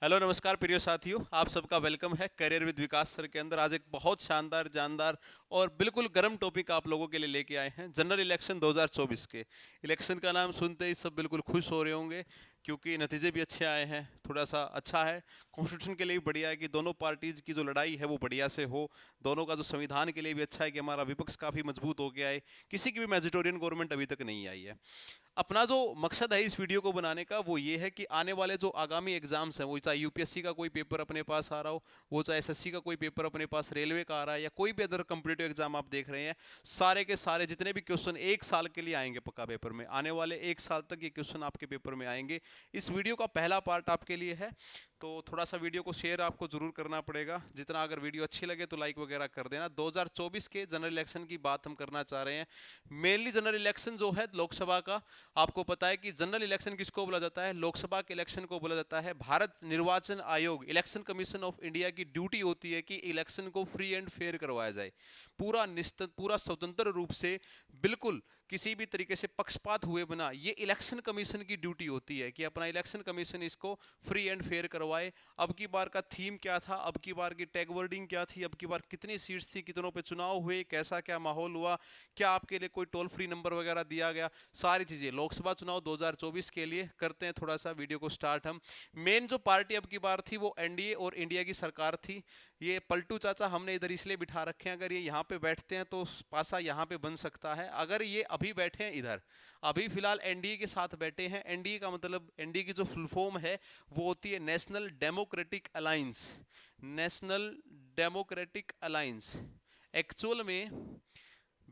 Hello नमस्कार प्रिय साथियों, आप सबका वेलकम है करियर विद विकास सर के अंदर। आज एक बहुत शानदार जानदार और बिल्कुल गर्म टॉपिक आप लोगों के लिए लेके आए हैं। जनरल इलेक्शन 2024 के इलेक्शन का नाम सुनते ही सब बिल्कुल खुश हो रहे होंगे, क्योंकि नतीजे भी अच्छे आए हैं। थोड़ा सा अच्छा है, कॉन्स्टिट्यूशन के लिए भी बढ़िया है कि दोनों पार्टीज की जो लड़ाई है वो बढ़िया से हो। दोनों का जो संविधान के लिए भी अच्छा है कि हमारा विपक्ष काफ़ी मजबूत हो गया है। किसी की भी मेजिटोरियन गवर्नमेंट अभी तक नहीं आई है। अपना जो मकसद है इस वीडियो को बनाने का वो ये है कि आने वाले जो आगामी एग्जाम्स हैं, वो चाहे यूपीएससी का कोई पेपर अपने पास आ रहा हो, वो चाहे एसएससी का कोई पेपर अपने पास रेलवे का आ रहा है, या कोई भी अदर कम्पिटिटिव एग्जाम आप देख रहे हैं, सारे के सारे जितने भी क्वेश्चन एक साल के लिए आएंगे पक्का पेपर में, आने वाले एक साल तक ये क्वेश्चन आपके पेपर में आएंगे। इस वीडियो का पहला पार्ट आपके लिए है, तो थोड़ा सा वीडियो को शेयर आपको जरूर करना पड़ेगा। जितना अगर वीडियो अच्छी लगे तो लाइक वगैरह कर देना। 2024 के जनरल इलेक्शन की बात हम करना चाह रहे हैं। मेनली जनरल इलेक्शन जो है लोकसभा का, आपको पता है कि जनरल इलेक्शन किसको बोला जाता है? लोकसभा के इलेक्शन को बोला जाता है। भारत निर्वाचन आयोग, इलेक्शन कमीशन ऑफ इंडिया की ड्यूटी होती है कि इलेक्शन को फ्री एंड फेयर करवाया जाए, पूरा निश्चित, पूरा स्वतंत्र रूप से, बिल्कुल किसी भी तरीके से पक्षपात हुए बिना। ये इलेक्शन कमीशन की ड्यूटी होती है कि अपना इलेक्शन कमीशन इसको फ्री एंड फेयर करवाए। अब की बार का थीम क्या था, अब की बार की टैग वर्डिंग क्या थी, अब की बार कितनी सीट्स थी, कितनों पे चुनाव हुए, कैसा क्या माहौल हुआ, क्या आपके लिए कोई टोल फ्री नंबर वगैरह दिया गया, सारी चीजें लोकसभा चुनाव 2024 के लिए करते हैं। थोड़ा सा वीडियो को स्टार्ट हम। मेन जो पार्टी अब की बार थी वो एनडीए और इंडिया की सरकार थी। ये पलटू चाचा हमने इधर इसलिए बिठा रखे हैं, अगर ये यहाँ पे बैठते हैं तो पासा यहाँ पे बन सकता है। अगर ये अभी बैठे हैं इधर, अभी फिलहाल एनडीए के साथ बैठे हैं। एनडीए का मतलब, एनडीए की जो फुल फॉर्म है वो होती है national democratic alliance. National democratic alliance actual में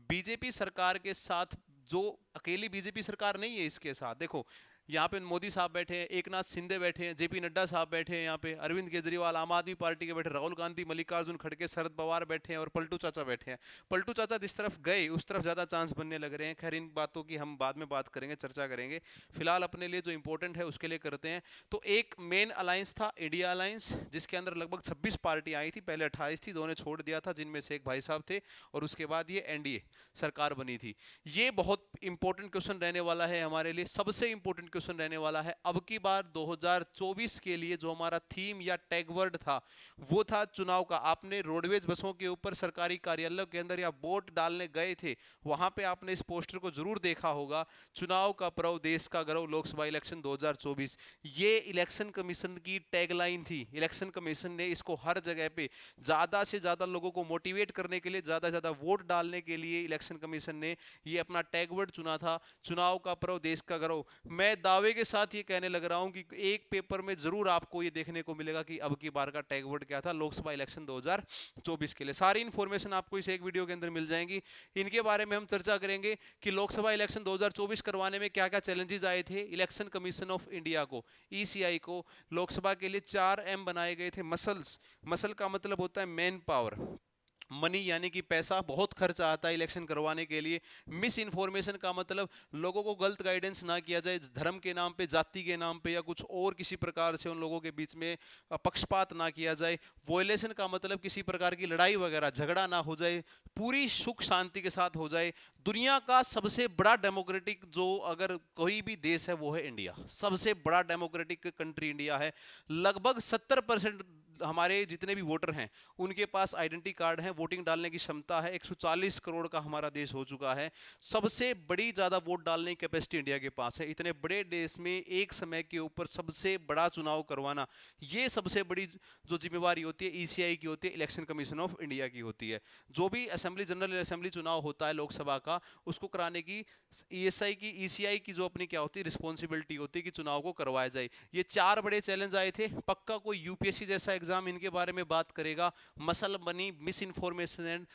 बीजेपी सरकार के साथ, जो अकेली बीजेपी सरकार नहीं है, इसके साथ देखो, यहाँ पे मोदी साहब बैठे हैं, एक नाथ शिंदे बैठे हैं, जेपी नड्डा साहब बैठे हैं, यहाँ पे अरविंद केजरीवाल आम आदमी पार्टी के बैठे, राहुल गांधी, मल्लिकार्जुन खड़गे, शरद पवार बैठे हैं, और पलटू चाचा बैठे हैं। पलटू चाचा जिस तरफ गए उस तरफ ज्यादा चांस बनने लग रहे हैं। खैर, इन बातों की हम बाद में बात करेंगे, चर्चा करेंगे। फिलहाल अपने लिए जो इंपॉर्टेंट है उसके लिए करते हैं। तो एक मेन अलायंस था इंडिया अलायंस, जिसके अंदर लगभग 26 पार्टी आई थी। पहले 28 थी, दो ने छोड़ दिया था, जिनमें से एक भाई साहब थे, और उसके बाद ये एनडीए सरकार बनी थी। ये बहुत इंपॉर्टेंट क्वेश्चन रहने वाला है हमारे लिए, सबसे इंपॉर्टेंट क्वेश्चन रहने वाला है। अब की बार 2024 के लिए जो हमारा थीम या टैगवर्ड था वो था चुनाव का। आपने रोडवेज बसों के ऊपर, सरकारी कार्यालयों के अंदर या वोट डालने गए थे, वहां पे आपने इस पोस्टर को जरूर देखा होगा, चुनाव का पर्व देश का गर्व लोकसभा इलेक्शन 2024। ये इलेक्शन कमीशन की टैगलाइन थी। इलेक्शन कमीशन ने इसको हर जगह पे ज्यादा से ज्यादा लोगों को मोटिवेट करने के लिए, ज्यादा से ज्यादा वोट डालने के लिए इलेक्शन कमीशन ने ये अपना टैगवर्ड चुना था, चुनाव का पर्व देश का गर्व। मैं दावे के साथ ये कहने लग रहा हूं कि एक पेपर में जरूर आपको ये देखने को मिलेगा कि अब की बार का टैगवर्ड क्या था लोकसभा इलेक्शन 2024 के लिए। सारी इंफॉर्मेशन आपको इस एक वीडियो के अंदर मिल जाएंगी। इनके बारे में हम चर्चा करेंगे कि लोकसभा इलेक्शन 2024 करवाने में क्या क्या चैलेंजेस आए थे इलेक्शन कमीशन ऑफ इंडिया को, ईसीआई को। लोकसभा के लिए 4M बनाए गए थे। मसल्स, मसल का मतलब होता है मैन पावर, मनी यानी कि पैसा, बहुत खर्चा आता है इलेक्शन करवाने के लिए। मिस इन्फॉर्मेशन का मतलब लोगों को गलत गाइडेंस ना किया जाए, धर्म के नाम पे, जाति के नाम पे, या कुछ और किसी प्रकार से उन लोगों के बीच में पक्षपात ना किया जाए। वॉयलेशन का मतलब किसी प्रकार की लड़ाई वगैरह झगड़ा ना हो जाए, पूरी सुख शांति के साथ हो जाए। दुनिया का सबसे बड़ा डेमोक्रेटिक जो अगर कोई भी देश है वो है इंडिया। सबसे बड़ा डेमोक्रेटिक कंट्री इंडिया है। लगभग 70% हमारे जितने भी वोटर हैं उनके पास आइडेंटिटी कार्ड है, वोटिंग डालने की क्षमता है। 140 करोड़ का हमारा देश हो चुका है। सबसे बड़ी ज्यादा वोट डालने की कैपेसिटी इंडिया के पास है। इतने बड़े देश में एक समय के ऊपर सबसे बड़ा चुनाव करवाना, ये सबसे बड़ी जो जिम्मेवारी होती है ईसीआई की होती है, इलेक्शन कमीशन ऑफ इंडिया की होती है। जो भी असेंबली, जनरल असेंबली चुनाव होता है लोकसभा का, उसको कराने की ईएसआई की, ईसीआई की जो अपनी क्या होती है रिस्पॉन्सिबिलिटी होती है कि चुनाव को करवाया जाए। ये 4 बड़े चैलेंज आए थे। पक्का कोई यूपीएससी जैसा एग्जाम इनके बारे में बात करेगा। मसल बनी, मिस इन्फॉर्मेशन एंड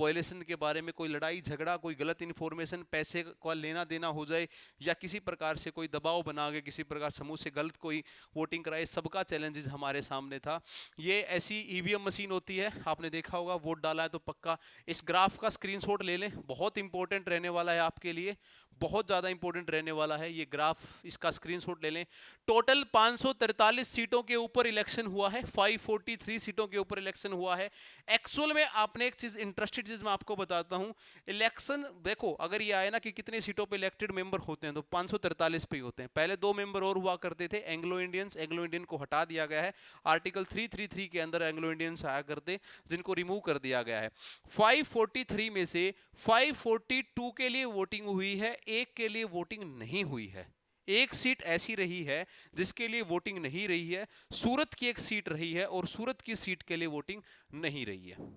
वायलेशन के बारे में, कोई लड़ाई झगड़ा, कोई गलत इन्फॉर्मेशन, पैसे का लेना देना हो जाए, या किसी प्रकार से कोई दबाव बना के किसी प्रकार समूह से गलत कोई वोटिंग कराए, सबका चैलेंजेस हमारे सामने था। ये ऐसी ईवीएम मशीन होती है, आपने देखा होगा, वोट डाला है तो पक्का इस ग्राफ का स्क्रीनशॉट ले लें, बहुत इंपॉर्टेंट रहने वाला है आपके लिए। बहुत ज्यादा इंपॉर्टेंट रहने वाला है ये ग्राफ, इसका स्क्रीनशॉट ले लें। टोटल 543 सीटों के ऊपर इलेक्शन हुआ है, 543 सीटों के ऊपर इलेक्शन हुआ है। एक्चुअल में आपने एक चीज, इंटरेस्टेड चीज मैं आपको बताता हूं, इलेक्शन देखो अगर ये आए ना कि कितनी सीटों पे इलेक्टेड मेंबर होते हैं, तो 543 पे ही होते हैं। पहले 2 मेंबर और हुआ करते थे, एंग्लो इंडियंस, एंग्लो इंडियन को हटा दिया गया है, आर्टिकल 333 के अंदर एंग्लो इंडियंस आया करते, जिनको रिमूव कर दिया गया है। 543 में से 542 के लिए वोटिंग हुई है, एक के लिए वोटिंग नहीं हुई है। एक सीट ऐसी रही है जिसके लिए वोटिंग नहीं रही है, सूरत की एक सीट रही है और सूरत की सीट के लिए वोटिंग नहीं रही है।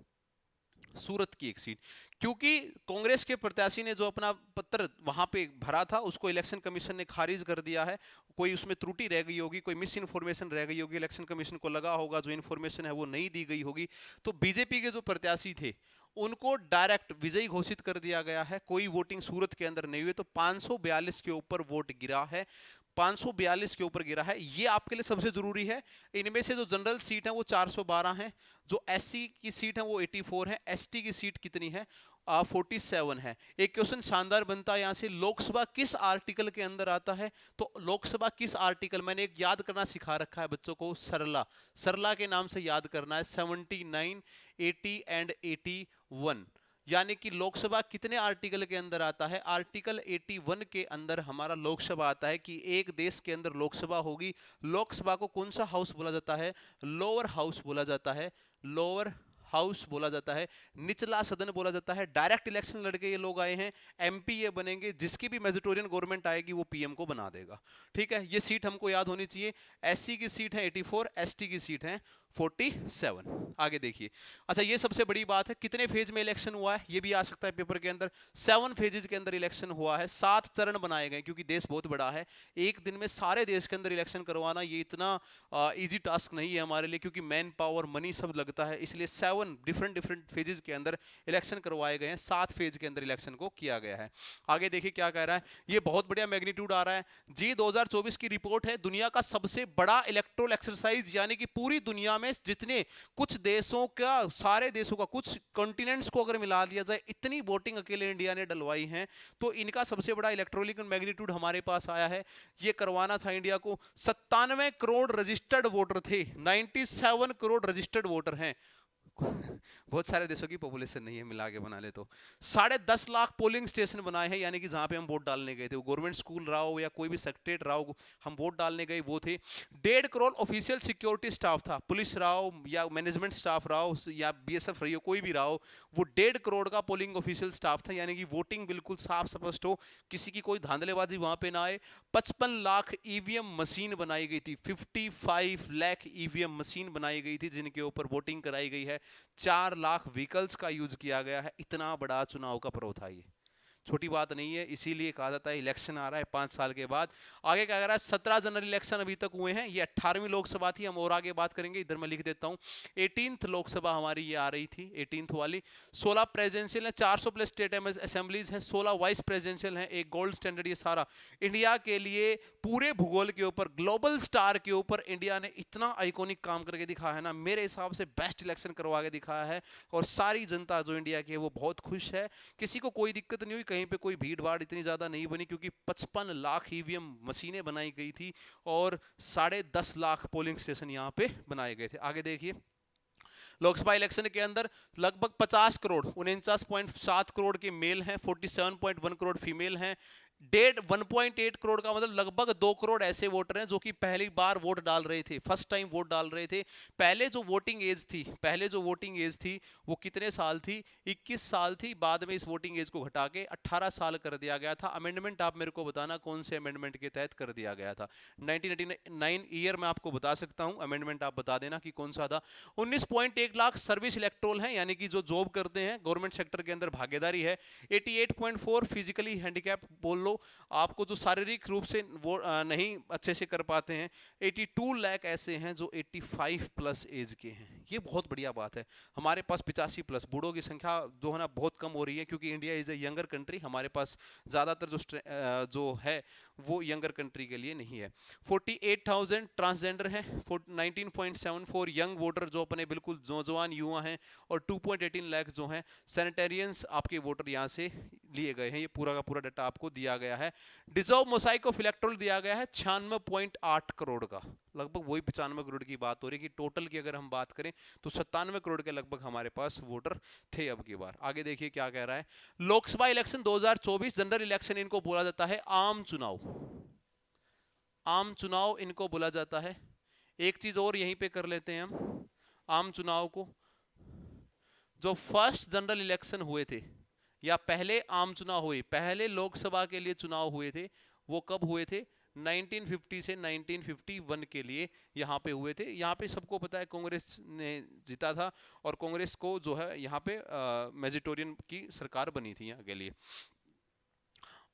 सूरत की एक सीट, क्योंकि कांग्रेस के प्रत्याशी ने जो अपना पत्र वहां पे भरा था उसको इलेक्शन कमीशन ने खारिज कर दिया है। कोई उसमें त्रुटि रह गई होगी, कोई मिस इन्फॉर्मेशन रह गई होगी, इलेक्शन कमीशन को लगा होगा जो इन्फॉर्मेशन है वो नहीं दी गई होगी, तो बीजेपी के जो प्रत्याशी थे उनको डायरेक्ट विजयी घोषित कर दिया गया है। कोई वोटिंग सूरत के अंदर नहीं हुई, तो 542 के ऊपर वोट गिरा है, 542 के ऊपर गिरा है। ये आपके लिए सबसे जरूरी है। इनमें से जो जनरल सीट है वो 412 है, जो एससी की सीट है वो 84 है, एसटी की सीट कितनी है 47 है। एक क्वेश्चन शानदार बनता है यहां से, लोकसभा किस आर्टिकल के अंदर आता है? तो लोकसभा किस आर्टिकल, मैंने एक याद करना सिखा रखा है बच्चों को, सरला, सरला के नाम से याद करना है, 79, 80 एंड 81, यानी कि लोकसभा कितने आर्टिकल के अंदर आता है? आर्टिकल 81 के अंदर हमारा लोकसभा आता है कि एक देश के अंदर लोकसभा होगी। लोकसभा को कौन सा हाउस बोला जाता है? लोअर हाउस बोला जाता है, लोअर हाउस बोला जाता है, निचला सदन बोला जाता है। डायरेक्ट इलेक्शन लड़के ये लोग आए हैं, एमपी ये बनेंगे, जिसकी भी मेजोरिटेरियन गवर्नमेंट आएगी वो पीएम को बना देगा। ठीक है, ये सीट हमको याद होनी चाहिए। एससी की सीट है 84, एसटी की सीट है 47। आगे देखिए, अच्छा ये सबसे बड़ी बात है, कितने फेज में इलेक्शन हुआ है ये भी आ सकता है पेपर के अंदर। 7 फेजेस के अंदर इलेक्शन हुआ है, 7 चरण बनाए गए, क्योंकि देश बहुत बड़ा है, एक दिन में सारे देश के अंदर इलेक्शन करवाना ये इतना इजी टास्क नहीं है हमारे लिए, क्योंकि मैन पावर, मनी सब लगता है, इसलिए 7 डिफरेंट फेजेस के अंदर इलेक्शन करवाए गए हैं, 7 फेज के अंदर इलेक्शन को किया गया है। आगे देखिए क्या कह रहा है, ये बहुत बढ़िया मैग्नीट्यूड आ रहा है जी। 2024 की रिपोर्ट है, दुनिया का सबसे बड़ा इलेक्टोरल एक्सरसाइज, यानी कि पूरी दुनिया में जितने कुछ देशों का, सारे देशों का, कुछ कॉन्टिनेंट्स को अगर मिला दिया जाए, इतनी वोटिंग अकेले इंडिया ने डलवाई है। तो इनका सबसे बड़ा इलेक्ट्रोनिक मैग्नीट्यूड हमारे पास आया है। ये करवाना था इंडिया को। 97 करोड़ रजिस्टर्ड वोटर थे, 97 करोड़ रजिस्टर्ड वोटर हैं। बहुत सारे देशों की पॉपुलेशन नहीं है, मिला के बना ले तो। 10.5 लाख पोलिंग स्टेशन बनाए हैं, यानी कि जहां पे हम वोट डालने गए थे, वो गवर्नमेंट स्कूल रहा हो या कोई भी सेक्रेटरीट रहा हो, हम वोट डालने गए वो थे। 1.5 करोड़ ऑफिशियल सिक्योरिटी स्टाफ था, पुलिस रहा हो या मैनेजमेंट स्टाफ रहा हो या बीएसएफ रही हो, कोई भी रहा हो, वो 1.5 करोड़ का पोलिंग ऑफिशियल स्टाफ था, यानी कि वोटिंग बिल्कुल साफ स्पष्ट हो, किसी की कोई धांधलेबाजी वहां पे ना आए। 55 लाख ईवीएम मशीन बनाई गई थी, 55 लाख ईवीएम मशीन बनाई गई थी जिनके ऊपर वोटिंग कराई गई है। 4 लाख व्हीकल्स का यूज किया गया है। इतना बड़ा चुनाव का पर्व था ये, छोटी बात नहीं है, इसीलिए कहा जाता है इलेक्शन आ रहा है 5 साल के बाद। आगे क्या कह रहा है, 17 जनरल इलेक्शन अभी तक हुए हैं, ये 18वीं लोकसभा थी, हम और आगे बात करेंगे, इधर मैं लिख देता हूं। 18th लोकसभा हमारी ये आ रही थी, 18th वाली। 16 प्रेसिडेंशियल है, 400 प्लस स्टेट असेंबलीज हैं, 16 वाइस प्रेसिडेंशियल हैं, एक गोल्ड स्टैंडर्ड। ये सारा इंडिया के लिए पूरे भूगोल के ऊपर, ग्लोबल स्टार के ऊपर इंडिया ने इतना आइकॉनिक काम करके दिखाया है ना, मेरे हिसाब से बेस्ट इलेक्शन करवा के दिखाया है। और सारी जनता जो इंडिया की है वो बहुत खुश है, किसी को कोई दिक्कत नहीं हुई, कहीं पे कोई भीड़ भाड़ इतनी ज्यादा नहीं बनी, क्योंकि 55 लाख ईवीएम मशीनें बनाई गई थी और 10.5 लाख पोलिंग स्टेशन यहां पे बनाए गए थे। आगे देखिए, लोकसभा इलेक्शन के अंदर लगभग 50 करोड़, 49.7 करोड़ के मेल हैं, 47.1 करोड़ फीमेल हैं। 1.8 करोड़ का मतलब लगभग 2 करोड़ ऐसे वोटर हैं जो कि पहली बार वोट डाल रहे थे, फर्स्ट टाइम वोट डाल रहे थे। पहले जो वोटिंग एज थी वो कितने साल थी? 21 साल थी। बाद में इस वोटिंग एज को घटा के 18 साल कर दिया गया था। अमेंडमेंट आप मेरे को बताना कौन से अमेंडमेंट के तहत कर दिया गया था। 1999 ईयर में आपको बता सकता हूं, अमेंडमेंट आप बता देना कि कौन सा था। 19.1 लाख सर्विस इलेक्टोरल हैं, यानी कि जो जॉब करते हैं गवर्नमेंट सेक्टर के अंदर भागीदारी है। 88.4 फिजिकली हैंडीकैप बोल लो, आपको जो शारीरिक रूप से वो नहीं अच्छे से कर पाते हैं। 82 लाख ऐसे हैं जो 85 प्लस एज के हैं। ये बहुत बढ़िया बात है। हमारे पास 85 प्लस बूढ़ों की संख्या जो है ना बहुत कम हो रही है, क्योंकि India is a younger country. हमारे पास ज्यादातर जो है वो यंगर कंट्री के लिए नहीं है। 48,000 ट्रांसजेंडर हैं, 19.74 यंग वोटर जो अपने बिल्कुल नौजवान युवा हैं, और 2.18 लाख जो हैं सैनिटेरियंस आपके वोटर यहाँ से लिए गए हैं। ये पूरा का पूरा डाटा आपको दिया गया है। डिजर्व मोसाइक ऑफ इलेक्टोरल दिया गया है 96.8 करोड़ का, लगभग वही 95 करोड़ की बात हो रही है कि टोटल की अगर हम बात करें तो 97 करोड़ के लगभग हमारे पास वोटर थे अब की बार। आगे देखिए क्या कह रहा है। लोकसभा इलेक्शन 2024 जनरल इलेक्शन इनको बोला जाता है आम चुनाव, आम चुनाव इनको बोला जाता है। एक चीज और यहीं पे कर लेते हैं हम आम चुनाव को। जो फर्स्ट जनरल इलेक्शन हुए थे या पहले आम चुनाव हुए, पहले लोकसभा के लिए चुनाव हुए थे, वो कब हुए थे? 1950 से 1951 के लिए यहाँ पे हुए थे। यहाँ पे सबको पता है कांग्रेस ने जीता था और कांग्रेस को जो है यहाँ पे मेजोरिटेरियन की सरकार बनी थी यहाँ के लिए।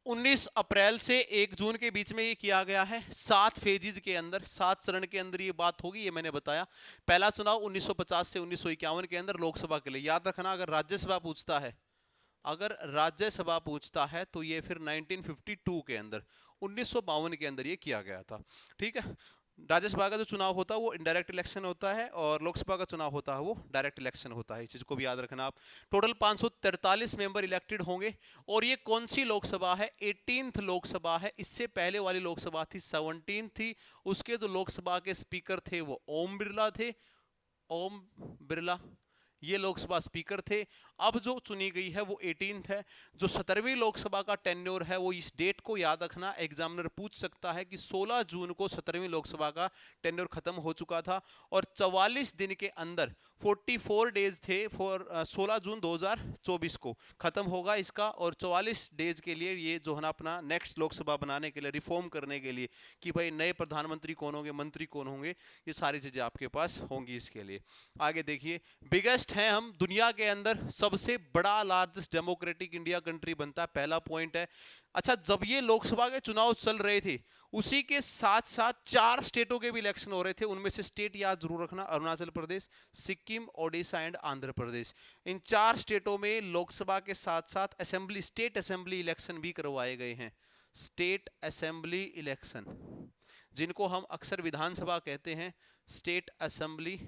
19 अप्रैल से 1 जून के बीच में ये किया गया है। 7 फेजेज के अंदर, 7 चरण के अंदर ये बात होगी, ये मैंने बताया। पहला चुनाव 1950 से 1951 के अंदर लोकसभा के लिए। याद रखना अगर राज्यसभा पूछता है, अगर राज्यसभा पूछता है तो ये फिर 1952 के अंदर, 1952 के अंदर ये किया गया था। ठीक है, राज्यसभा का जो चुनाव होता है वो इनडायरेक्ट इलेक्शन होता है और लोकसभा का चुनाव होता है वो डायरेक्ट इलेक्शन होता है। इस चीज को भी याद रखना आप। टोटल 543 मेंबर इलेक्टेड होंगे। और ये कौन सी लोकसभा है? 18th लोकसभा है। इससे पहले वाली लोकसभा थी 17 थी। उसके जो लोकसभा के स्पीकर थे वो ओम बिरला थे, ओम बिरला ये लोकसभा स्पीकर थे। अब जो चुनी गई है वो 18th है। जो 17वीं लोकसभा का टेन्योर है वो, इस डेट को याद रखना, एग्जामिनर पूछ सकता है कि 16 जून को 17वीं लोकसभा का टेन्योर खत्म हो चुका था और 44 दिन के अंदर 44 डेज थे 16 जून 2024 को खत्म होगा इसका। और 44 डेज के लिए ये जो है ना अपना नेक्स्ट लोकसभा बनाने के लिए, रिफॉर्म करने के लिए कि भाई नए प्रधानमंत्री कौन होंगे, मंत्री कौन होंगे, ये सारी चीजें आपके पास होंगी इसके लिए। आगे देखिए, बिगेस्ट हैं हम दुनिया के अंदर, सबसे बड़ा लार्जेस्ट डेमोक्रेटिक इंडिया कंट्री बनता है, पहला पॉइंट है। अच्छा, जब ये लोकसभा के चुनाव चल रहे थे उसी के साथ साथ 4 स्टेटों के भी इलेक्शन हो रहे थे। उनमें से स्टेट याद जरूर रखना, अरुणाचल प्रदेश, सिक्किम, ओडिशा एंड आंध्र प्रदेश। इन 4 स्टेटों में लोकसभा के साथ साथ असेंबली, स्टेट असेंबली इलेक्शन भी करवाए गए हैं। स्टेट असेंबली इलेक्शन, जिनको हम अक्सर विधानसभा कहते हैं, स्टेट असेंबली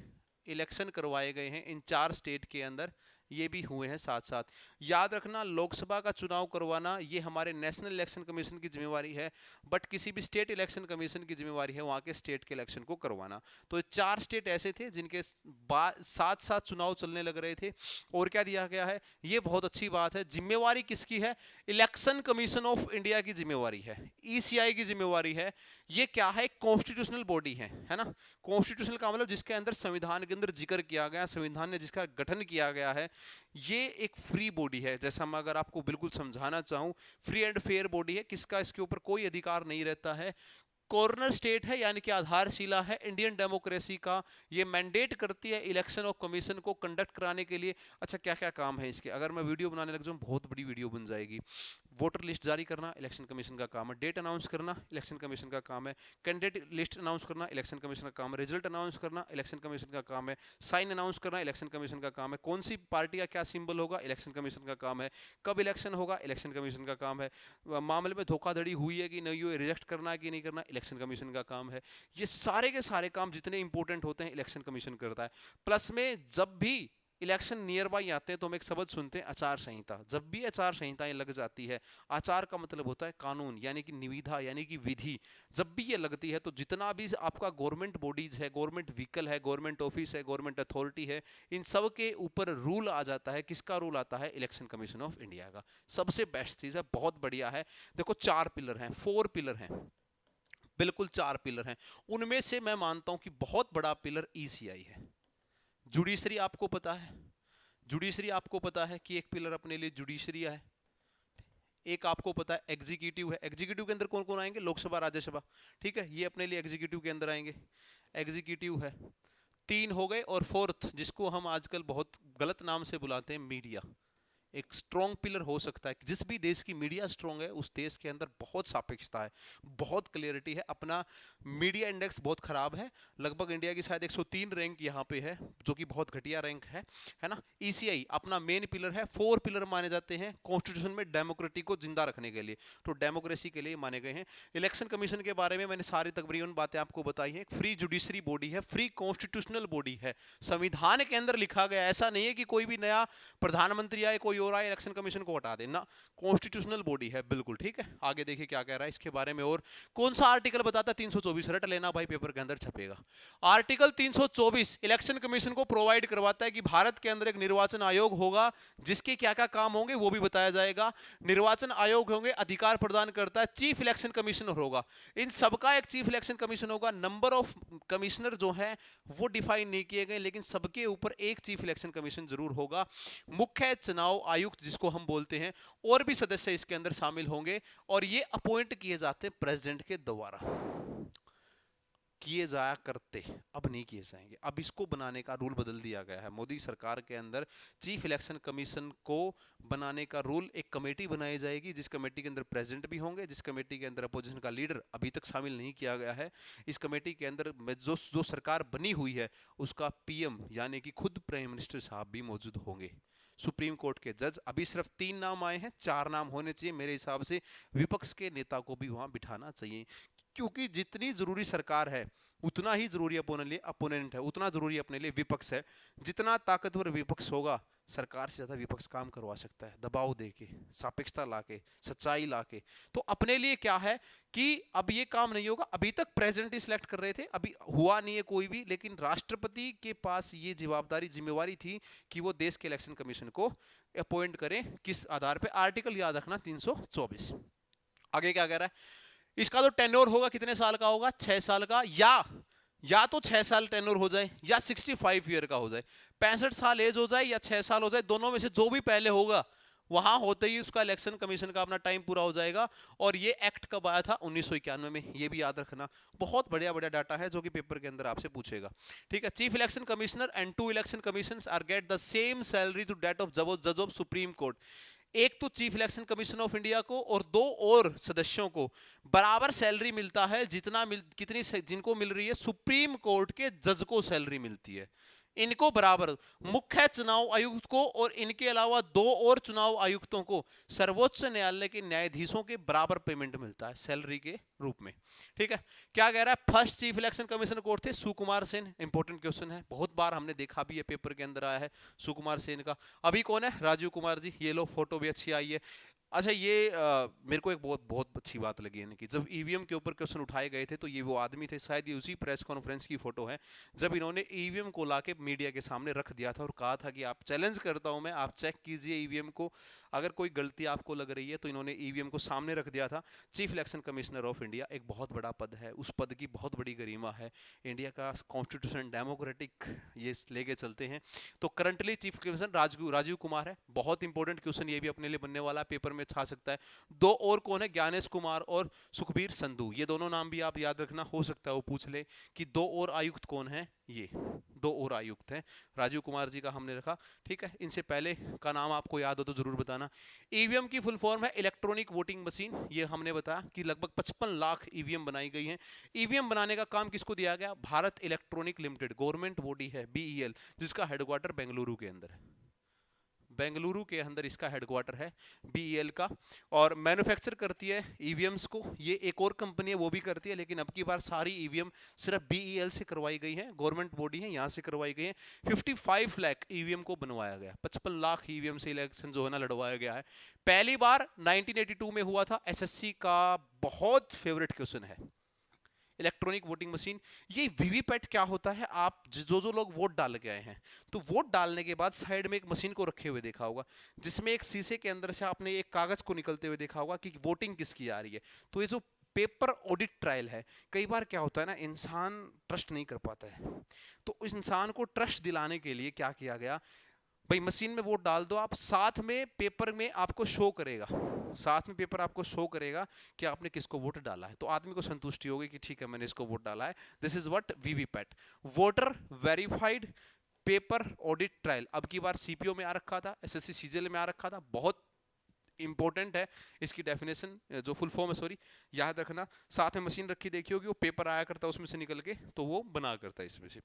इलेक्शन करवाए गए हैं इन 4 स्टेट के अंदर। ये भी हुए हैं साथ साथ। याद रखना, लोकसभा का चुनाव करवाना ये हमारे नेशनल इलेक्शन कमीशन की जिम्मेवारी है, बट किसी भी स्टेट इलेक्शन कमीशन की जिम्मेवारी है वहां के स्टेट के इलेक्शन को करवाना। तो 4 स्टेट ऐसे थे जिनके साथ साथ चुनाव चलने लग रहे थे। और क्या दिया गया है, ये बहुत अच्छी बात है, जिम्मेवारी किसकी है? इलेक्शन कमीशन ऑफ इंडिया की जिम्मेवारी है, ईसीआई की जिम्मेवारी है। ये क्या है? कॉन्स्टिट्यूशनल बॉडी है ना। कॉन्स्टिट्यूशनल का मतलब जिसके अंदर संविधान के अंदर जिक्र किया गया, संविधान ने जिसका गठन किया गया है। ये एक फ्री बॉडी है, जैसा मैं अगर आपको बिल्कुल समझाना चाहूं, फ्री एंड फेयर बॉडी है। किसका इसके ऊपर कोई अधिकार नहीं रहता है। कॉर्नर स्टेट है, यानी कि आधारशिला है इंडियन डेमोक्रेसी का। ये मैंडेट करती है इलेक्शन ऑफ कमीशन को कंडक्ट कराने के लिए। अच्छा, क्या क्या काम है इसके? अगर मैं वीडियो बनाने लग जाऊं बहुत बड़ी वीडियो बन जाएगी। वोटर लिस्ट जारी करना इलेक्शन कमीशन का काम है। डेट अनाउंस करना इलेक्शन कमीशन का काम है। कैंडिडेट लिस्ट अनाउंस करना इलेक्शन कमीशन का काम है। रिजल्ट अनाउंस करना इलेक्शन कमीशन का काम है। साइन अनाउंस करना इलेक्शन कमीशन का काम है। कौन सी पार्टी का क्या सिंबल होगा इलेक्शन कमीशन का काम है। कब इलेक्शन होगा इलेक्शन कमीशन का काम है। मामले में धोखाधड़ी हुई है कि नहीं हुई, रिजेक्ट करना है कि नहीं करना, इलेक्शन कमीशन का काम है। ये सारे के सारे काम जितने इंपॉर्टेंट होते हैं इलेक्शन कमीशन करता है। प्लस में जब भी इलेक्शन नियर बाई आते हैं तो हम एक शब्द सुनते हैं आचार संहिता। जब भी आचार संहिताएं लग जाती है, आचार का मतलब होता है कानून, यानी कि निविदा, यानी कि विधि। जब भी ये लगती है तो जितना भी आपका गवर्नमेंट बॉडीज है, गवर्नमेंट व्हीकल है, गवर्नमेंट ऑफिस है, गवर्नमेंट अथॉरिटी है, इन सब के ऊपर रूल आ जाता है। किसका रूल आता है? इलेक्शन कमीशन ऑफ इंडिया का। सबसे बेस्ट चीज है, बहुत बढ़िया है। देखो 4 पिलर हैं, 4 पिलर हैं, बिल्कुल 4 पिलर हैं। उनमें से मैं मानता हूं कि बहुत बड़ा पिलर ईसीआई है। जुडिशरी आपको पता है, जुडिशरी आपको पता है कि एक पिलर अपने लिए जुडिशरी है। एक आपको पता है एग्जीक्यूटिव है। एग्जीक्यूटिव के अंदर कौन कौन आएंगे? लोकसभा, राज्यसभा। ठीक है, ये अपने लिए एग्जीक्यूटिव के अंदर आएंगे। एग्जीक्यूटिव है। 3 हो गए। और फोर्थ, जिसको हम आजकल बहुत गलत नाम से बुलाते हैं, मीडिया। एक स्ट्रॉन्ग पिलर हो सकता है। जिस भी देश की मीडिया स्ट्रॉन्ग है उस देश के अंदर बहुत सापेक्षता है, बहुत क्लियरिटी है। अपना मीडिया इंडेक्स बहुत खराब है, लगभग इंडिया की शायद 103 रैंक यहाँ पे है, जो कि बहुत घटिया रैंक है ना। ईसीआई अपना मेन पिलर है, 4 पिलर माने जाते हैं कॉन्स्टिट्यूशन में डेमोक्रेसी को जिंदा रखने के लिए, तो डेमोक्रेसी के लिए माने गए हैं। इलेक्शन कमीशन के बारे में मैंने सारी तकरीबन बातें आपको बताई हैं। एक फ्री जुडिशरी बॉडी है, फ्री कॉन्स्टिट्यूशनल बॉडी है, संविधान के अंदर लिखा गया, ऐसा नहीं है कि कोई भी नया प्रधानमंत्री आए, कोई और आए, इलेक्शन कमीशन को हटा देना, कॉन्स्टिट्यूशनल बॉडी है बिल्कुल। ठीक है, आगे देखिए क्या कह रहा है इसके बारे में। और कौन सा आर्टिकल बताता है? 324, रट लेना भाई, पेपर के अंदर छपेगा। आर्टिकल 324 इलेक्शन कमीशन को प्रोवाइड करवाता है कि भारत के अंदर एक निर्वाचन आयोग होगा, जिसके क्या क्या काम होंगे वो भी बताया जाएगा। निर्वाचन आयोग होंगे, अधिकार प्रदान करता है, चीफ इलेक्शन कमिश्नर होगा, इन सबका एक चीफ इलेक्शन कमीशन होगा। नंबर ऑफ कमिश्नर जो है वो डिफाइन नहीं किए गए, लेकिन सबके ऊपर एक चीफ इलेक्शन कमीशन जरूर होगा। मुख्य चुनाव आयुक्त जिसको हम बोलते हैं, और भी सदस्य इसके अंदर शामिल होंगे, और ये अपॉइंट किए जाते हैं प्रेसिडेंट के द्वारा, किए जाया करते, अब नहीं किए जाएंगे। अब इसको बनाने का रूल बदल दिया गया है मोदी सरकार के अंदर। चीफ इलेक्शन कमीशन को बनाने का रूल, एक कमेटी बनाई जाएगी, जिस कमेटी के अंदर प्रेसिडेंट भी होंगे, जिस कमेटी के अंदर अपोजिशन का लीडर अभी तक शामिल नहीं किया गया है। इस कमेटी के अंदर जो सरकार बनी हुई है उसका पीएम यानी कि खुद प्राइम मिनिस्टर साहब भी मौजूद होंगे। सुप्रीम कोर्ट के जज, अभी सिर्फ 3 नाम आए हैं, 4 नाम होने चाहिए मेरे हिसाब से। विपक्ष के नेता को भी वहां बिठाना चाहिए, क्योंकि जितनी जरूरी सरकार है उतना ही जरूरी अपोनेंट है, उतना जरूरी अपने लिए विपक्ष है। जितना ताकतवर विपक्ष होगा, सरकार से ज्यादा विपक्ष काम करवा सकता है, दबाव देके, सापेक्षता लाके, सच्चाई लाके। तो अपने लिए क्या है कि अब ये काम नहीं होगा। अभी तक प्रेसिडेंट ही सिलेक्ट कर रहे थे, अभी हुआ नहीं है कोई भी, लेकिन राष्ट्रपति के पास ये जिम्मेवारी थी कि वो देश के इलेक्शन कमीशन को अपॉइंट करें। किस आधार पे? आर्टिकल याद रखना 324। आगे क्या कह रहा है? इसका तो टेन्योर होगा, कितने साल का होगा? 6 साल का, या तो 6 साल टेन्योर हो जाए या 65 ईयर का हो जाए, 65 साल एज हो जाए या 6 साल हो जाए, दोनों में से जो भी पहले होगा वहां होते ही उसका इलेक्शन कमीशन का अपना टाइम पूरा हो जाएगा। और ये एक्ट कब आया था? 1991 में, ये भी याद रखना। बहुत बढ़िया बढ़िया डाटा है जो कि पेपर के अंदर आपसे पूछेगा। ठीक है, chief election commissioner and 2 election commissioners are get the same salary to that of जज ऑफ सुप्रीम कोर्ट। एक तो chief election commission of India को और 2 और सदस्यों को बराबर सैलरी मिलता है, कितनी जिनको मिल रही है सुप्रीम कोर्ट के जज को सैलरी मिलती है, इनको बराबर। मुख्य चुनाव आयुक्त को और इनके अलावा 2 और चुनाव आयुक्तों को सर्वोच्च न्यायालय के न्यायाधीशों के बराबर पेमेंट मिलता है सैलरी के रूप में। ठीक है, क्या कह रहा है? फर्स्ट चीफ इलेक्शन कमिश्नर कौन थे? सुकुमार सेन। इंपॉर्टेंट क्वेश्चन है, बहुत बार हमने देखा भी है, पेपर के अंदर आया है सुकुमार सेन का। अभी कौन है? राजीव कुमार जी। ये लो, फोटो भी अच्छी आई है। अच्छा, ये मेरे को एक बहुत बहुत अच्छी बात लगी है कि जब ईवीएम के ऊपर क्वेश्चन उठाए गए थे तो ये वो आदमी थे, शायद ये उसी प्रेस कॉन्फ्रेंस की फोटो है जब इन्होंने ईवीएम को लाके मीडिया के सामने रख दिया था और कहा था कि आप, चैलेंज करता हूं मैं, आप चेक कीजिए ईवीएम को, अगर कोई गलती आपको लग रही है तो। इन्होंने ईवीएम को सामने रख दिया था। Chief election commissioner of India एक बहुत बड़ा पद है, उस पद की बहुत बड़ी गरिमा है, इंडिया का कॉन्स्टिट्यूशन डेमोक्रेटिक ये लेके चलते हैं। तो currently chief commissioner Rajiv Kumar है। बहुत इंपॉर्टेंट क्वेश्चन ये भी अपने लिए बनने वाला, पेपर में छा सकता है। 2 और कौन है? ज्ञानेश कुमार और सुखबीर संधू। ये दोनों नाम भी आप याद रखना, हो सकता है वो पूछ ले कि 2 और आयुक्त कौन है। ये 2 और आयुक्त हैं, राजीव कुमार जी का हमने रखा। ठीक है, इनसे पहले का नाम आपको याद हो तो जरूर बताना। ईवीएम की फुल फॉर्म है इलेक्ट्रॉनिक वोटिंग मशीन। ये हमने बताया कि लगभग 55 लाख ईवीएम बनाई गई हैं। ईवीएम बनाने का काम किसको दिया गया? Bharat electronic limited, government body है, बीईएल, जिसका हेडक्वार्टर बेंगलुरु के अंदर है। बेंगलुरु के अंदर इसका हेडक्वार्टर है बीईएल का, और मैन्युफैक्चर करती है ईवीएम्स को ये एक और कंपनी है, वो भी करती है, लेकिन अब की बार सारी ईवीएम सिर्फ बीईएल से करवाई गई है, गवर्नमेंट बॉडी है, यहाँ से करवाई गई है। 55 लाख ईवीएम को बनवाया गया, 55 लाख ईवीएम से इलेक्शन जो है ना लड़वाया गया है। पहली बार 1982 में हुआ था। एसएससी का बहुत फेवरेट क्वेश्चन है इलेक्ट्रॉनिक वोटिंग मशीन। ये वीवीपैट क्या होता है? आप जो लोग वोट डाल के आए हैं, तो वोट डालने के बाद साइड में एक मशीन को रखे हुए देखा होगा, जिसमें एक शीशे के अंदर से आपने एक कागज को निकलते हुए देखा होगा कि वोटिंग किसकी आ रही है। तो ये जो पेपर ऑडिट ट्रायल है, कई बार क्या होता है ना, इंसान ट्रस्ट नहीं कर पाता है, तो उस इंसान को ट्रस्ट दिलाने के लिए क्या किया गया, भाई मशीन में वोट डाल दो आप, साथ में पेपर में आपको शो करेगा, साथ में पेपर आपको शो करेगा कि आपने किसको वोट डाला है, तो आदमी को संतुष्टि होगी कि ठीक है मैंने इसको वोट डाला है। This is what VVPAT, voter verified paper audit trial अब की बार सीपीओ में आ रखा था, एसएससी सीजीएल में आ रखा था, बहुत इंपॉर्टेंट है इसकी डेफिनेशन, जो फुल फॉर्म है सॉरी, याद रखना। साथ में मशीन रखी देखी होगी, वो पेपर आया करता है उसमें से निकल के, तो वो बना करता है इसमें से।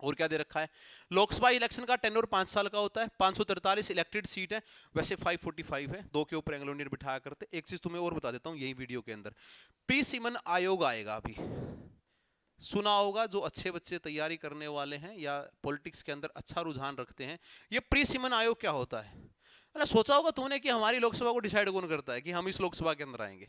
और क्या दे रखा है, लोकसभा इलेक्शन का टेन्योर 5 साल का होता है, 543 इलेक्टेड सीट है, वैसे 545 है, दो के ऊपर एंग्लो इंडियन बिठाया करते। एक चीज तुम्हें और बता देता हूं यही वीडियो के अंदर, प्री सीमन आयोग आएगा, अभी सुना होगा, जो अच्छे बच्चे तैयारी करने वाले हैं या पॉलिटिक्स के अंदर अच्छा रुझान रखते हैं। ये प्री सीमन आयोग क्या होता है, अरे सोचा होगा तूने कि हमारी लोकसभा को डिसाइड कौन करता है कि हम इस लोकसभा के अंदर आएंगे?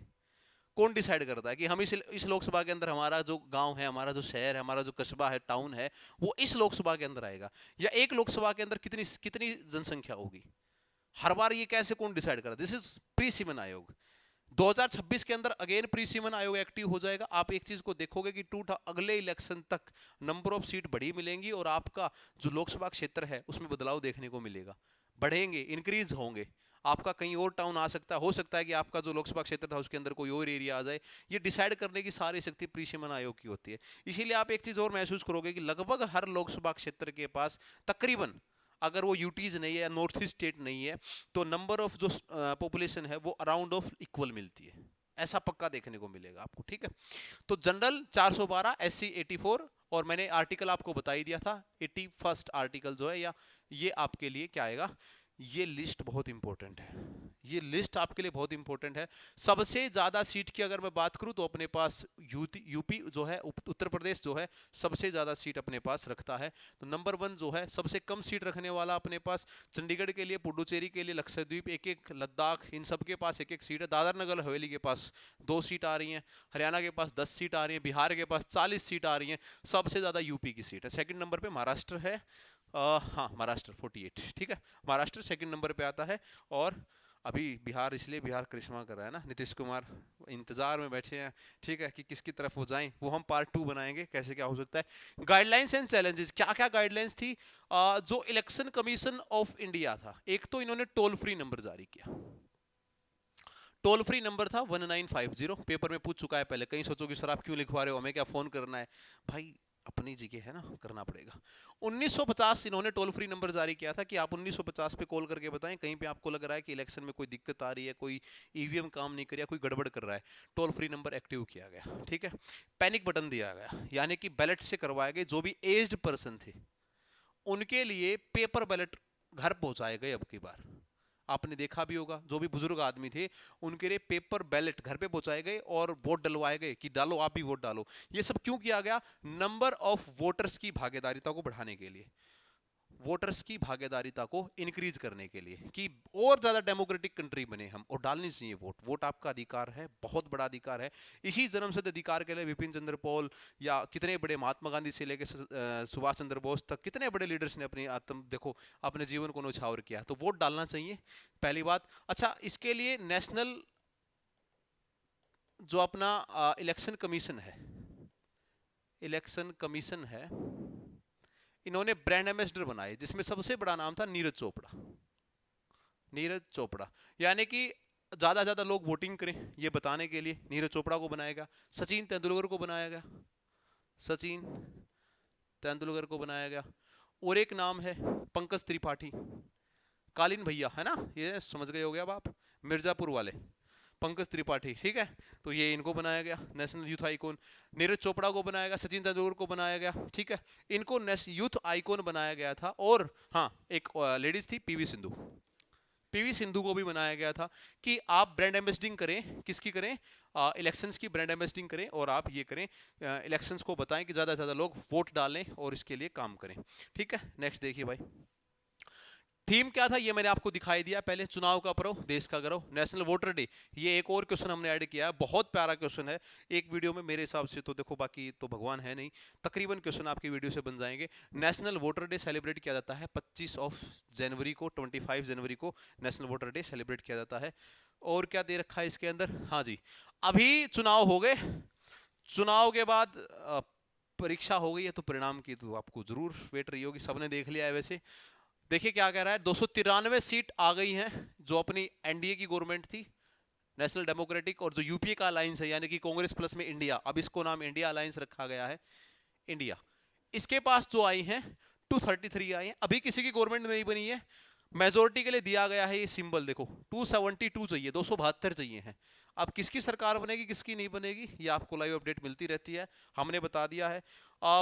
कौन डिसाइड करता है कि हम इस लोकसभा के अंदर, हमारा जो गांव है, हमारा जो शहर है, हमारा जो कस्बा है, टाउन है, वो इस लोकसभा के अंदर आएगा? या एक लोकसभा के अंदर कितनी कितनी जनसंख्या होगी, हर बार ये कैसे कौन डिसाइड करता है? दिस इज प्री सीमन आयोग। 2026 के अंदर अगेन प्री सीमन आयोग एक्टिव हो जाएगा। आप एक चीज को देखोगे कि अगले इलेक्शन तक नंबर ऑफ सीट बढ़ी मिलेंगी और आपका जो लोकसभा क्षेत्र है उसमें बदलाव देखने को मिलेगा, बढ़ेंगे, इंक्रीज होंगे। आपका कहीं और टाउन आ सकता है, हो सकता है कि आपका जो लोकसभा क्षेत्र था उसके अंदर कोई और एरिया आ जाए। ये डिसाइड करने की सारी शक्ति प्री सीमन आयोग की होती है। इसीलिए आप एक चीज और महसूस करोगे कि लगभग हर लोकसभा क्षेत्र के पास तकरीबन, अगर वो यूटीज नहीं है या नॉर्थ ईस्ट स्टेट नहीं है, तो नंबर ऑफ जो पॉपुलेशन है वो अराउंड ऑफ इक्वल मिलती है, ऐसा पक्का देखने को मिलेगा आपको। ठीक है, तो जनरल 412, एससी 84, और मैंने आर्टिकल आपको बता ही दिया था 81st आर्टिकल जो है, या ये आपके लिए क्या आएगा, ये लिस्ट बहुत इंपॉर्टेंट है, ये लिस्ट आपके लिए बहुत इंपॉर्टेंट है। सबसे ज्यादा सीट की अगर मैं बात करूं तो अपने पास यूपी जो है, उत्तर प्रदेश जो है, सबसे ज्यादा सीट अपने पास रखता है। तो नंबर 1 जो है, सबसे कम सीट रखने वाला अपने पास चंडीगढ़ के लिए, पुडुचेरी के लिए, लक्षद्वीप एक एक, लद्दाख, इन सब के पास एक एक सीट है। दादर नगर हवेली के पास 2 सीट आ रही हैं, हरियाणा के पास 10 सीट आ रही है, बिहार के पास 40 सीट आ रही हैं, सबसे ज्यादा यूपी की सीट है। सेकंड नंबर पे महाराष्ट्र है, हाँ महाराष्ट्र 48, ठीक है, महाराष्ट्र सेकंड नंबर पे आता है। और अभी बिहार, इसलिए बिहार करिश्मा कर रहा है ना, नीतीश कुमार इंतजार में बैठे हैं, ठीक है, कि किसकी तरफ वो जाएं, वो हम पार्ट 2 बनाएंगे, कैसे क्या हो सकता है। गाइडलाइंस एंड चैलेंजेस, क्या क्या गाइडलाइंस थी? जो इलेक्शन कमीशन ऑफ इंडिया था, एक तो इन्होंने टोल फ्री नंबर जारी किया, टोल फ्री नंबर था 1950, पेपर में पूछ चुका है पहले, कहीं सोचोगे सर आप क्यों लिखवा रहे हो, हमें क्या फोन करना है, भाई अपनी जगह है ना, करना पड़ेगा। 1950 इन्होंने टोल फ्री नंबर जारी किया था कि आप 1950 पे कॉल करके बताएं कहीं पे आपको लग रहा है कि इलेक्शन में कोई दिक्कत आ रही है, कोई ईवीएम काम नहीं कर रहा, कोई गड़बड़ कर रहा है, टोल फ्री नंबर एक्टिव किया गया। ठीक है, पैनिक बटन दिया गया, यानी कि बैलेट से करवाए गए जो भी एज्ड पर्सन थे उनके लिए पेपर बैलेट घर पहुंचाए गए। अब की बार आपने देखा भी होगा, जो भी बुजुर्ग आदमी थे उनके लिए पेपर बैलेट घर पे पहुंचाए गए और वोट डलवाए गए कि डालो, आप भी वोट डालो। ये सब क्यों किया गया? नंबर ऑफ वोटर्स की भागीदारिता को बढ़ाने के लिए, वोटर्स की भागीदारिता को इंक्रीज करने के लिए, कि और ज्यादा डेमोक्रेटिक कंट्री बने हम, और डालनी चाहिए वोट। वोट आपका अधिकार है, बहुत बड़ा अधिकार है। इसी जन्मसिद्ध अधिकार के लिए विपिन चंद्र पॉल या कितने बड़े, महात्मा गांधी से लेकर सुभाष चंद्र बोस तक, कितने बड़े लीडर्स ने अपने जीवन को न्यौछावर किया। तो वोट डालना चाहिए, पहली बात। अच्छा, इसके लिए नेशनल जो अपना इलेक्शन कमीशन है, इलेक्शन कमीशन है, इन्होंने ब्रांड एम्बेसडर बनाए, जिसमें सबसे बड़ा नाम था नीरज चोपड़ा। नीरज चोपड़ा, यानी कि ज्यादा ज्यादा लोग वोटिंग करें ये बताने के लिए नीरज चोपड़ा को बनाया गया। सचिन तेंदुलकर को बनाया गया, सचिन तेंदुलकर को बनाया गया। और एक नाम है पंकज त्रिपाठी, कालीन भैया है ना, ये समझ गए हो गया अब आप, मिर्जापुर वाले पंकज त्रिपाठी, ठीक है। तो ये इनको बनाया गया national youth icon. Neeraj Chopra को बनाया गया, सचिन तेंदुलकर को बनाया गया, ठीक है, इनको यूथ आइकॉन बनाया गया था। और हाँ, एक लेडीज थी पीवी सिंधु, पीवी सिंधु को भी बनाया गया था कि आप ब्रांड एम्बेसडिंग करें, किसकी करें, इलेक्शंस की ब्रांड एम्बेसडिंग करें, और आप ये करें, इलेक्शंस को बताएं कि ज़्यादा से ज़्यादा लोग वोट डालें और इसके लिए काम करें। ठीक है, नेक्स्ट देखिए भाई, थीम क्या था ये मैंने आपको दिखाई दिया पहले, चुनाव का पर्व देश का गौरव, नेशनल वोटर डे। ये एक और क्वेश्चन हमने ऐड किया है, बहुत प्यारा क्वेश्चन है, एक वीडियो में मेरे हिसाब से तो देखो, बाकी तो भगवान है नहीं, तकरीबन क्वेश्चन आपकी वीडियो से बन जाएंगे। नेशनल वोटर डे सेलिब्रेट किया जाता है 25 जनवरी को, 25 जनवरी को नेशनल वोटर डे सेलिब्रेट किया जाता है। और क्या दे रखा है इसके अंदर, हाँ जी, अभी चुनाव हो गए, चुनाव के बाद परीक्षा हो गई है, तो परिणाम की तो आपको जरूर वेट रही होगी, सबने देख लिया है। वैसे देखिए क्या कह रहा है, 293 सीट आ गई हैं जो अपनी एनडीए की गवर्नमेंट थी, नेशनल डेमोक्रेटिक, और जो यूपीए का अलायंस है, यानी कि कांग्रेस प्लस में इंडिया, अब इसको नाम इंडिया अलायंस रखा गया है, इंडिया, इसके पास जो आई हैं टू 33 आए हैं, अभी किसी की गवर्नमेंट नहीं बनी है। मेजोरिटी के लिए दिया गया है ये सिंबल, देखो 272 चाहिए, 272 चाहिए हैं। अब किसकी सरकार बनेगी किसकी नहीं बनेगी ये आपको लाइव अपडेट मिलती रहती है, हमने बता दिया है।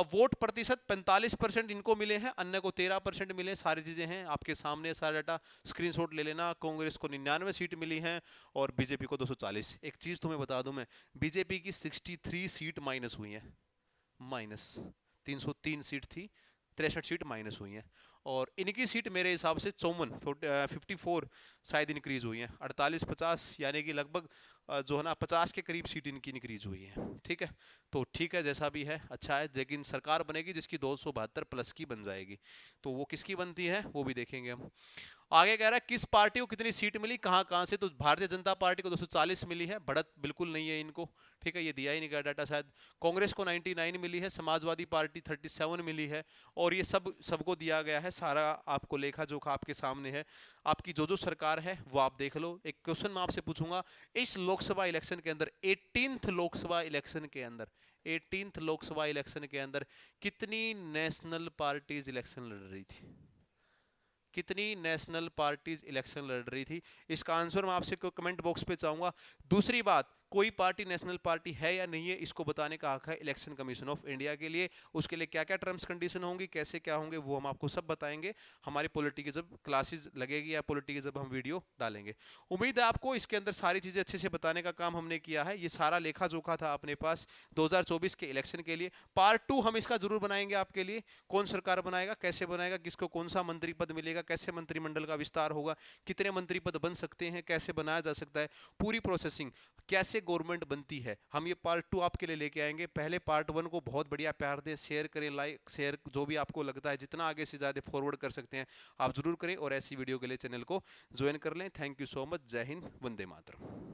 वोट प्रतिशत 45% इनको मिले हैं, अन्य को 13% मिले, सारी चीजें हैं आपके सामने, सारा डाटा स्क्रीनशॉट ले लेना। कांग्रेस को 99 सीट मिली हैं और बीजेपी को 240। एक चीज तुम्हें बता दूं मैं, बीजेपी की 63 सीट माइनस हुई है, माइनस 303 सीट थी, 63 सीट माइनस हुई हैं। और इनकी सीट मेरे हिसाब से 54 शायद इंक्रीज हुई हैं, 48-50 यानी कि लगभग जो है ना 50 के करीब सीट इनकी इंक्रीज हुई है। ठीक है, तो ठीक है, जैसा भी है अच्छा है, लेकिन सरकार बनेगी जिसकी 272 प्लस की बन जाएगी। तो वो किसकी बनती है वो भी देखेंगे हम। आगे कह रहा है किस पार्टी को कितनी सीट मिली, कहां कहां से, तो भारतीय जनता पार्टी को 240 मिली है, बढ़त बिल्कुल नहीं है इनको। ठीक है, ये दिया ही नहीं गया डाटा शायद। कांग्रेस को 99 मिली है, समाजवादी पार्टी 37 मिली है, और ये सबको दिया गया है, सारा आपको लेखा जोखा आपके सामने है। आपकी जो जो सरकार है वो आप देख लो। एक क्वेश्चन मैं आपसे पूछूंगा, इस लोकसभा इलेक्शन के अंदर 18th लोकसभा इलेक्शन के अंदर 18th लोकसभा इलेक्शन के अंदर कितनी नेशनल पार्टीज इलेक्शन लड़ रही थी, कितनी नेशनल पार्टीज इलेक्शन लड़ रही थी? इसका आंसर मैं आपसे कमेंट बॉक्स पे चाहूंगा। दूसरी बात, कोई पार्टी नेशनल पार्टी है या नहीं है इसको बताने का हक है इलेक्शन कमीशन ऑफ इंडिया के लिए। उसके लिए क्या क्या टर्म्स कंडीशन होंगी, कैसे क्या होंगे, वो हम आपको सब बताएंगे हमारी पॉलिटी की जब क्लासेस लगेगी या पॉलिटी की जब हम वीडियो डालेंगे। उम्मीद है आपको इसके अंदर सारी चीजें अच्छे से बताने का काम हमने किया है। ये सारा लेखा जोखा था अपने पास 2024 के इलेक्शन के लिए। पार्ट 2 हम इसका जरूर बनाएंगे आपके लिए, कौन सरकार बनाएगा, कैसे बनाएगा, किसको कौन सा मंत्री पद मिलेगा, कैसे मंत्रिमंडल का विस्तार होगा, कितने मंत्री पद बन सकते हैं, कैसे बनाया जा सकता है, पूरी प्रोसेसिंग, कैसे गवर्नमेंट बनती है, हम ये पार्ट 2 आपके लिए लेके आएंगे। पहले पार्ट 1 को बहुत बढ़िया प्यार दें, शेयर करें, लाइक शेयर जो भी आपको लगता है जितना आगे से ज़्यादा फॉरवर्ड कर सकते हैं आप जरूर करें, और ऐसी वीडियो के लिए चैनल को ज्वाइन कर लें। थैंक यू सो मच, जय हिंद, वंदे मातरम।